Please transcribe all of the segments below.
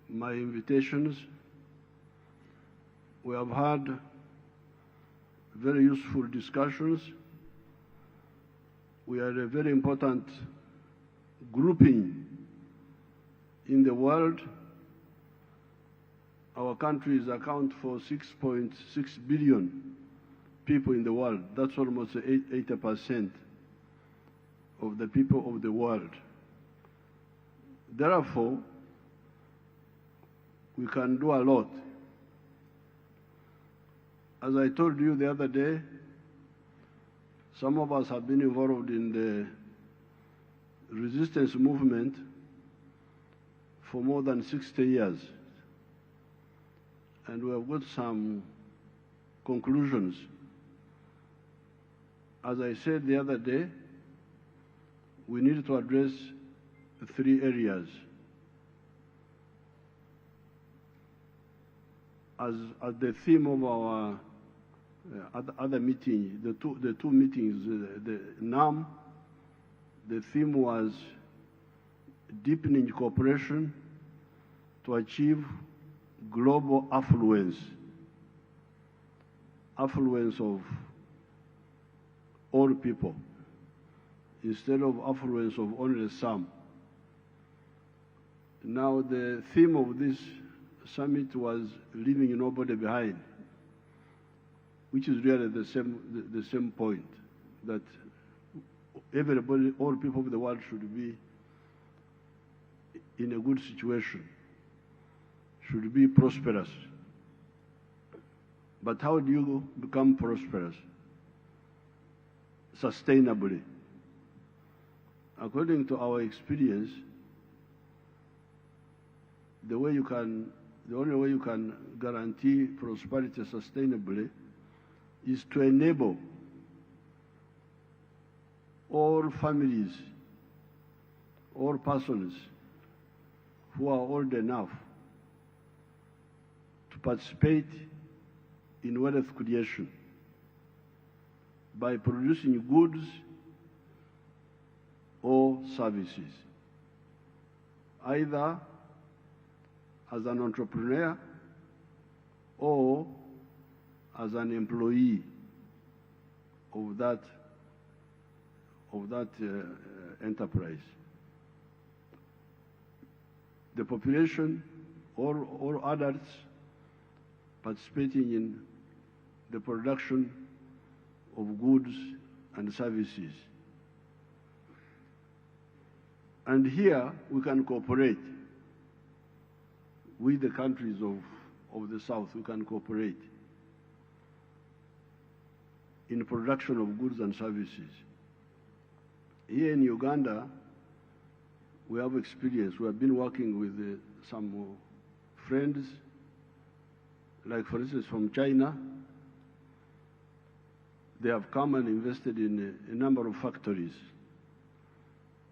my invitations. We have had very useful discussions. We are a very important grouping in the world. Our countries account for 6.6 billion people in the world. That's almost 80% of the people of the world. Therefore, we can do a lot. As I told you the other day, some of us have been involved in the resistance movement for more than 60 years. And we have got some conclusions. As I said the other day, we need to address 3 areas. As the theme of our other meeting, the two meetings, the NAM, the theme was deepening cooperation to achieve global affluence of all people, instead of affluence of only some. Now, the theme of this summit was leaving nobody behind, which is really the same point, that everybody, all people of the world should be in a good situation, should be prosperous. But how do you become prosperous? Sustainably. According to our experience, the only way you can guarantee prosperity sustainably is to enable all families, all persons who are old enough to participate in wealth creation by producing goods or services, either as an entrepreneur or as an employee of that enterprise. The population, all adults participating in the production of goods and services. And here we can cooperate with the countries of the South. We can cooperate in production of goods and services. Here in Uganda, we have experience. We have been working with some friends, like for instance from China. They have come and invested in a number of factories.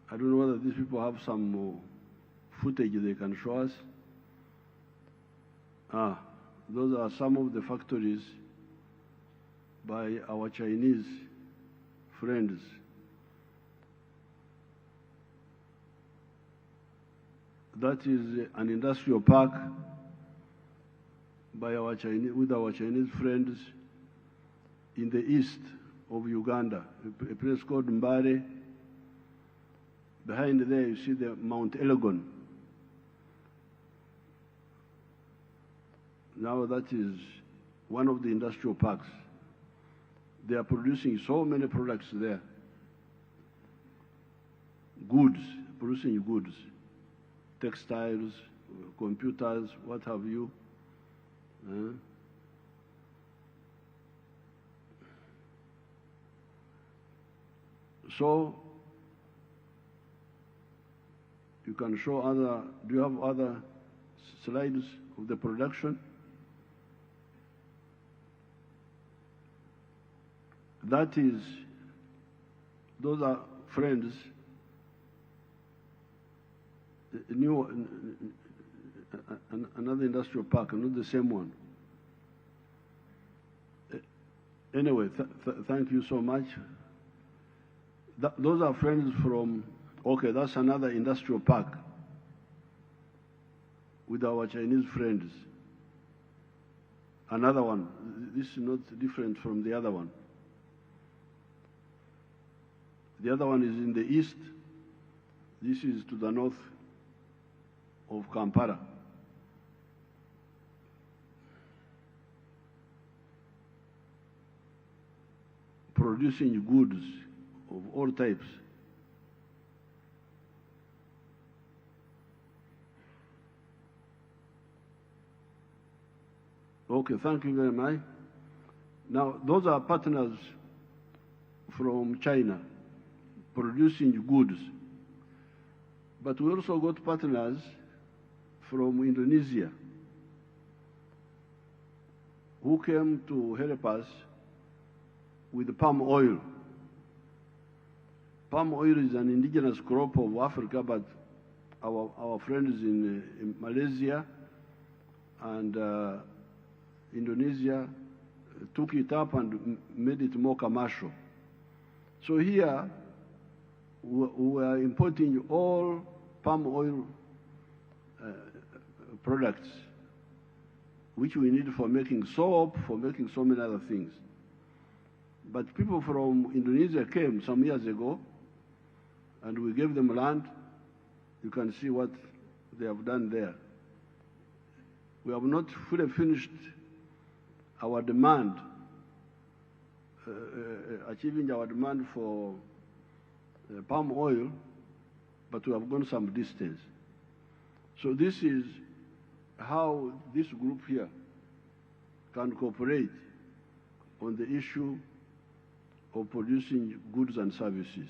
I don't know whether these people have some footage they can show us. Those are some of the factories by our Chinese friends. That is an industrial park by with our Chinese friends in the east of Uganda, a place called Mbare. Behind there you see the Mount Elgon. Now that is one of the industrial parks. They are producing so many products there. Goods, producing goods, textiles, computers, what have you. So you can show other, do you have other slides of the production? That is, those are friends, another industrial park, not the same one. Anyway, thank you so much. Those are friends from, okay, that's another industrial park. with our Chinese friends. Another one, this is not different from the other one. The other one is in the east. This is to the north of Kampala. Producing goods of all types. Okay, thank you very much. Now, those are partners from China producing goods. But we also got partners from Indonesia who came to help us with palm oil. Palm oil is an indigenous crop of Africa, but our friends in Malaysia and Indonesia took it up and made it more commercial. So here, we are importing all palm oil products, which we need for making soap, for making so many other things. But people from Indonesia came some years ago, and we gave them land. You can see what they have done there. We have not fully finished our demand, achieving our demand for palm oil, but we have gone some distance. So this is how this group here can cooperate on the issue of producing goods and services.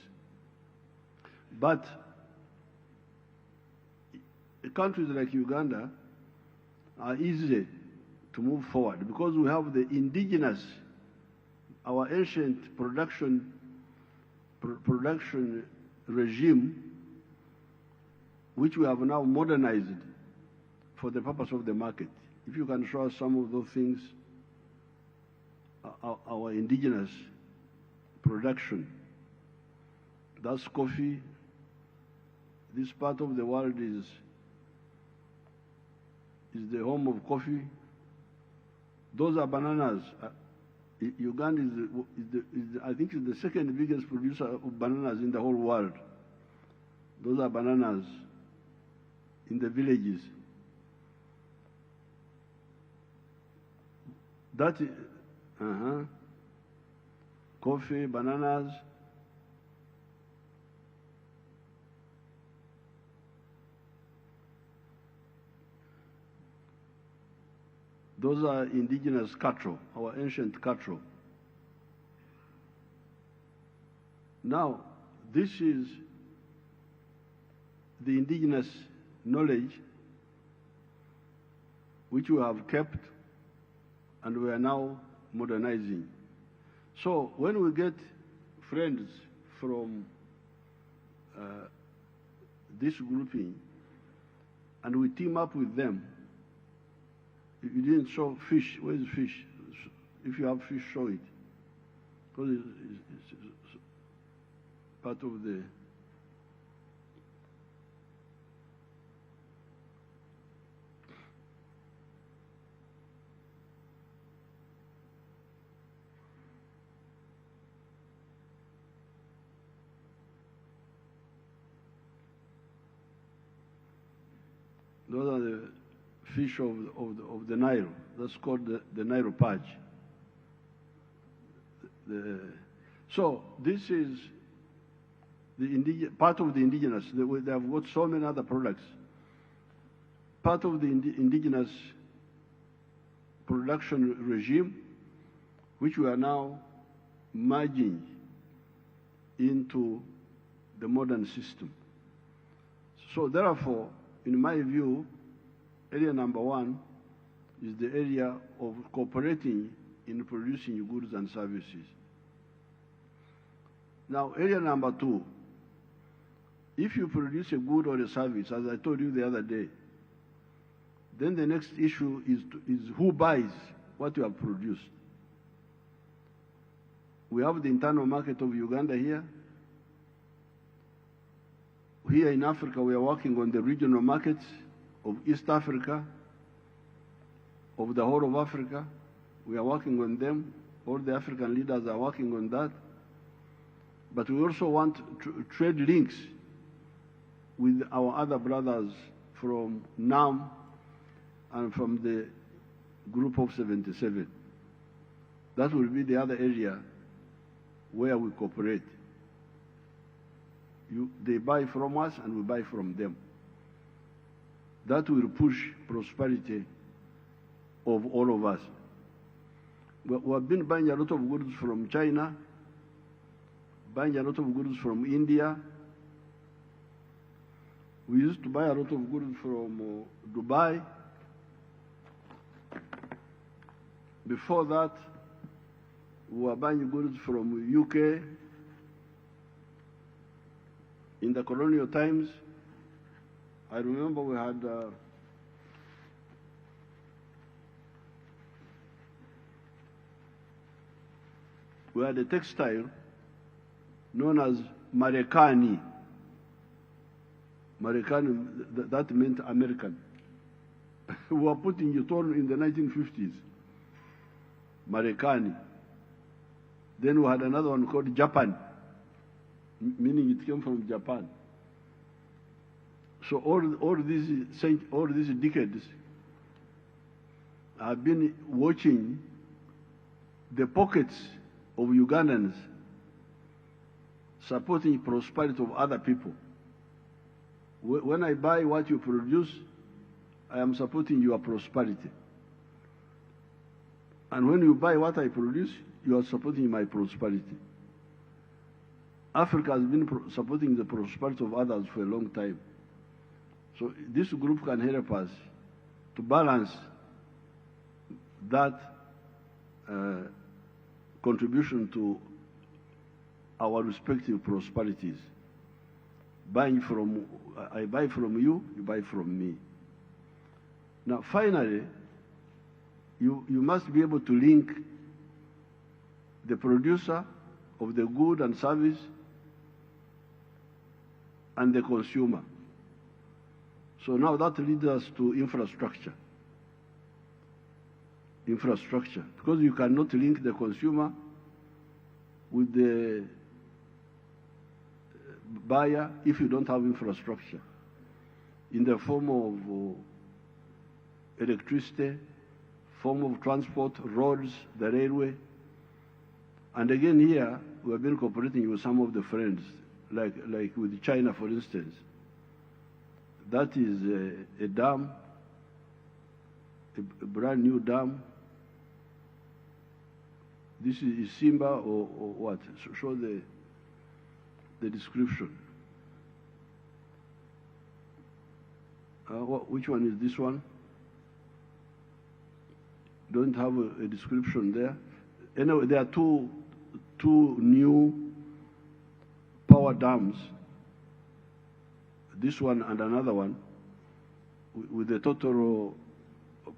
But countries like Uganda are easy to move forward because we have the indigenous, our ancient production regime, which we have now modernized for the purpose of the market. If you can show us some of those things, our indigenous production. That's coffee. This part of the world is the home of coffee. Those are bananas. Uganda I think, is the second biggest producer of bananas in the whole world. Those are bananas in the villages. That is, coffee, bananas. Those are indigenous cattle, our ancient cattle. Now, this is the indigenous knowledge which we have kept and we are now modernizing. So when we get friends from this grouping and we team up with them, you didn't show fish. Where is fish? If you have fish, show it. Because it's part of the... Those are the fish of the Nile. That's called the Nile perch. So this is the part of the indigenous. They have got so many other products. Part of the indigenous production regime, which we are now merging into the modern system. So therefore, in my view, area number one is the area of cooperating in producing goods and services. Now, area number two, if you produce a good or a service, as I told you the other day, then the next issue is who buys what you have produced. We have the internal market of Uganda here. Here in Africa, we are working on the regional markets of East Africa, of the whole of Africa. We are working on them. All the African leaders are working on that. But we also want trade links with our other brothers from NAM and from the group of 77. That will be the other area where we cooperate. They buy from us and we buy from them. That will push prosperity of all of us. We have been buying a lot of goods from China, buying a lot of goods from India. We used to buy a lot of goods from Dubai. Before that, we were buying goods from UK. In the colonial times, I remember we had a textile known as Marekani. Marekani, that meant American. We were putting it on in the 1950s. Marekani. Then we had another one called Japan, meaning it came from Japan. So all these decades, I've been watching the pockets of Ugandans supporting prosperity of other people. When I buy what you produce, I am supporting your prosperity. And when you buy what I produce, you are supporting my prosperity. Africa has been supporting the prosperity of others for a long time. So this group can help us to balance that contribution to our respective prosperities. I buy from you, you buy from me. Now finally, you must be able to link the producer of the good and service and the consumer. So now that leads us to infrastructure. Infrastructure, because you cannot link the consumer with the buyer if you don't have infrastructure in the form of electricity, form of transport, roads, the railway. And again here, we have been cooperating with some of the friends, like with China, for instance. That is a dam, a brand new dam. This is Simba or what? Show the description. Which one is this one? Don't have a description there. Anyway, there are two new power dams, this one and another one, with a total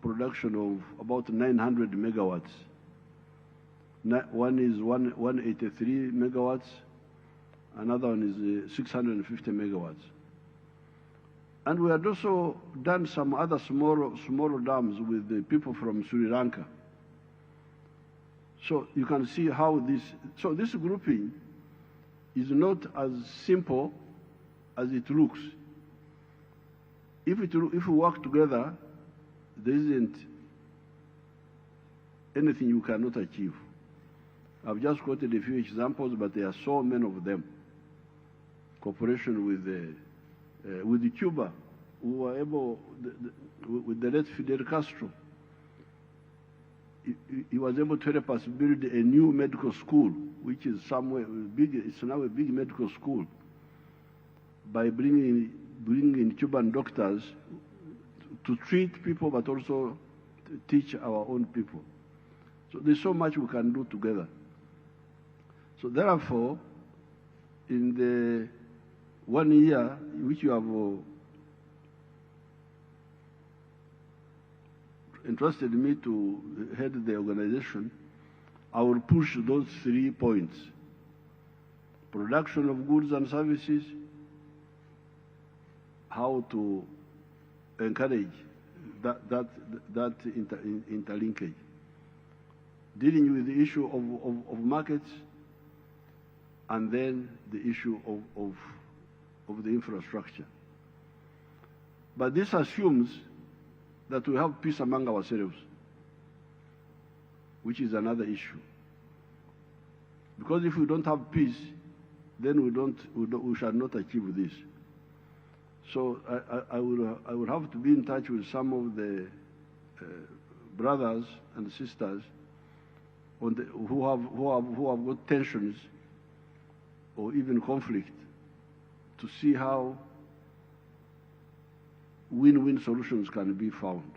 production of about 900 megawatts. One is 183 megawatts, another one is 650 megawatts. And we had also done some other smaller dams with the people from Sri Lanka. So you can see how this grouping is not as simple as it looks. If we work together, there isn't anything you cannot achieve. I've just quoted a few examples, but there are so many of them. Cooperation with Cuba, we were able, with the late Fidel Castro, he was able to help us build a new medical school, which is somewhere big. It's now a big medical school, by bringing in Cuban doctors to treat people, but also to teach our own people. So there's so much we can do together. So therefore, in the 1 year in which you have entrusted me to head the organization, I will push those 3 points: production of goods and services, how to encourage that interlinkage. Dealing with the issue of markets, and then the issue of the infrastructure. But this assumes that we have peace among ourselves, which is another issue. Because if we don't have peace, then we shall not achieve this. So I will have to be in touch with some of the brothers and sisters who have got tensions or even conflict, to see how win-win solutions can be found.